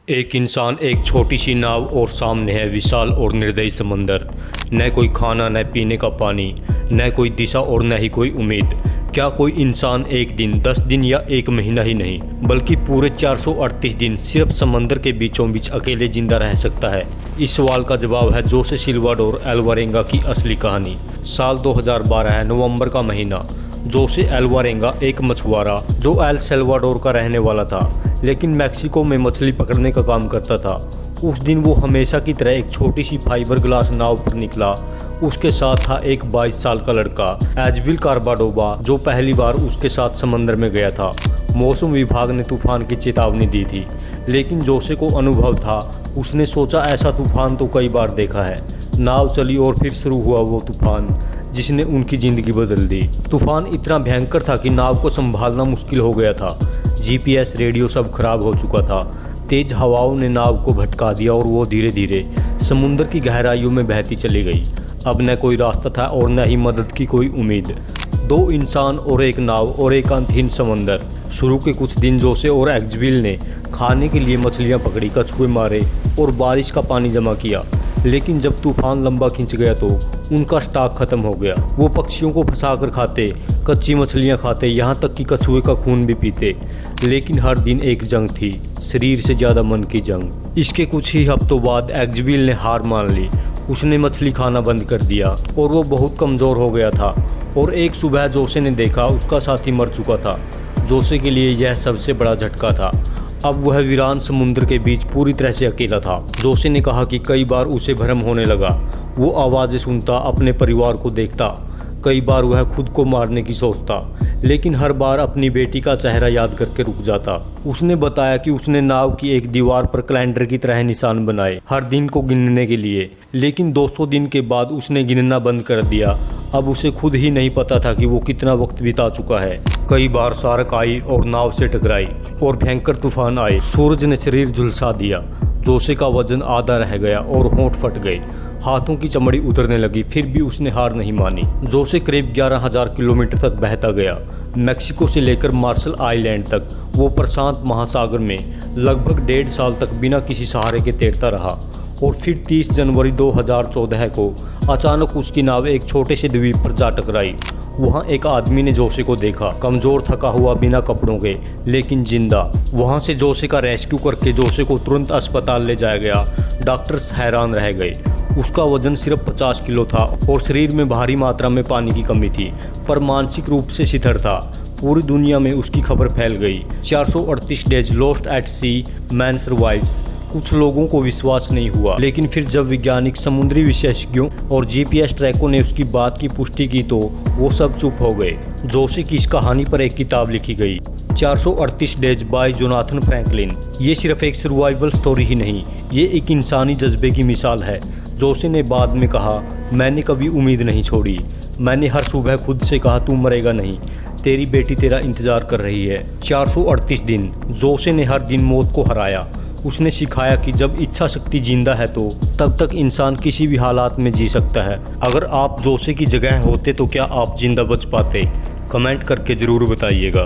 एक इंसान, एक छोटी सी नाव और सामने है विशाल और निर्दयी समंदर। न कोई खाना, न पीने का पानी, न कोई दिशा और न ही कोई उम्मीद। क्या कोई इंसान एक दिन, 10 दिन या एक महीना ही नहीं बल्कि पूरे 438 दिन सिर्फ समंदर के बीचों बीच अकेले जिंदा रह सकता है? इस सवाल का जवाब है जोसे सिल्वाडोर अल्वारेंगा की असली कहानी। साल 2012 है, नवंबर का महीना। जोसे अल्वारेंगा एक मछुआरा जो एल सल्वाडोर का रहने वाला था, लेकिन मैक्सिको में मछली पकड़ने का काम करता था। उस दिन वो हमेशा की तरह एक छोटी सी फाइबर ग्लास नाव पर निकला। उसके साथ था एक 22 साल का लड़का एजविल कार्बाडोबा, जो पहली बार उसके साथ समंदर में गया था। मौसम विभाग ने तूफान की चेतावनी दी थी, लेकिन जोसे को अनुभव था। उसने सोचा ऐसा तूफान तो कई बार देखा है। नाव चली और फिर शुरू हुआ वो तूफान जिसने उनकी ज़िंदगी बदल दी। तूफान इतना भयंकर था कि नाव को संभालना मुश्किल हो गया था। जीपीएस, रेडियो सब खराब हो चुका था। तेज हवाओं ने नाव को भटका दिया और वो धीरे धीरे समुद्र की गहराइयों में बहती चली गई। अब न कोई रास्ता था और न ही मदद की कोई उम्मीद। 2 इंसान और एक नाव और एक अंतहीन समंदर। शुरू के कुछ दिन जोसे और एग्जविल ने खाने के लिए मछलियां पकड़ी, कछुए मारे और बारिश का पानी जमा किया। लेकिन जब तूफान लंबा खिंच गया तो उनका स्टॉक खत्म हो गया। वो पक्षियों को फंसाकर खाते, कच्ची मछलियां खाते, यहाँ तक कि कछुए का खून भी पीते। लेकिन हर दिन एक जंग थी, शरीर से ज़्यादा मन की जंग। इसके कुछ ही हफ्तों बाद एग्जविल ने हार मान ली। उसने मछली खाना बंद कर दिया और वो बहुत कमज़ोर हो गया था। और एक सुबह जोसे ने देखा उसका साथी मर चुका था। जोसे के लिए यह सबसे बड़ा झटका था। अब वह वीरान समुद्र के बीच पूरी तरह से अकेला था। जोसे ने कहा कि कई बार उसे भ्रम होने लगा। वो आवाज़ें सुनता, अपने परिवार को देखता। कई बार वह खुद को मारने की सोचता, लेकिन हर बार अपनी बेटी का चेहरा याद करके रुक जाता। उसने बताया कि उसने नाव की एक दीवार पर कैलेंडर की तरह निशान बनाए, हर दिन को गिनने के लिए। लेकिन 200 दिन के बाद उसने गिनना बंद कर दिया। अब उसे खुद ही नहीं पता था कि वो कितना वक्त बिता चुका है। कई बार शार्क आई और नाव से टकराई और भयंकर तूफान आए। सूरज ने शरीर झुलसा दिया। जोसे का वजन आधा रह गया और होंठ फट गए। हाथों की चमड़ी उतरने लगी, फिर भी उसने हार नहीं मानी। जोसे करीब 11,000 किलोमीटर तक बहता गया, मैक्सिको से लेकर मार्शल आइलैंड तक। वो प्रशांत महासागर में लगभग 1.5 साल तक बिना किसी सहारे के तैरता रहा। और फिर 30 जनवरी 2014 को अचानक उसकी नाव एक छोटे से द्वीप पर जा टकराई। वहाँ एक आदमी ने जोसे को देखा, कमज़ोर, थका हुआ, बिना कपड़ों के, लेकिन जिंदा। वहाँ से जोसे का रेस्क्यू करके जोसे को तुरंत अस्पताल ले जाया गया। डॉक्टर्स हैरान रह गए। उसका वजन सिर्फ 50 किलो था और शरीर में भारी मात्रा में पानी की कमी थी, पर मानसिक रूप से शिथिल था। पूरी दुनिया में उसकी खबर फैल गई। 438 डेज लॉस्ट एट सी, मैन सर्वाइव्स। कुछ लोगों को विश्वास नहीं हुआ, लेकिन फिर जब वैज्ञानिक, समुद्री विशेषज्ञों और जीपीएस ट्रैकों ने उसकी बात की पुष्टि की तो वो सब चुप हो गए। जोसे की इस कहानी पर एक किताब लिखी गई, 438 डेज बाय जोनाथन फ्रैंकलिन। ये सिर्फ एक सर्वाइवल स्टोरी ही नहीं, ये एक इंसानी जज्बे की मिसाल है। जोसे ने बाद में कहा, मैंने कभी उम्मीद नहीं छोड़ी। मैंने हर सुबह खुद से कहा, तू मरेगा नहीं, तेरी बेटी तेरा इंतजार कर रही है। 438 दिन जोसे ने हर दिन मौत को हराया। उसने सिखाया कि जब इच्छा शक्ति जिंदा है तो तब तक इंसान किसी भी हालात में जी सकता है। अगर आप जोसे की जगह होते तो क्या आप जिंदा बच पाते? कमेंट करके ज़रूर बताइएगा।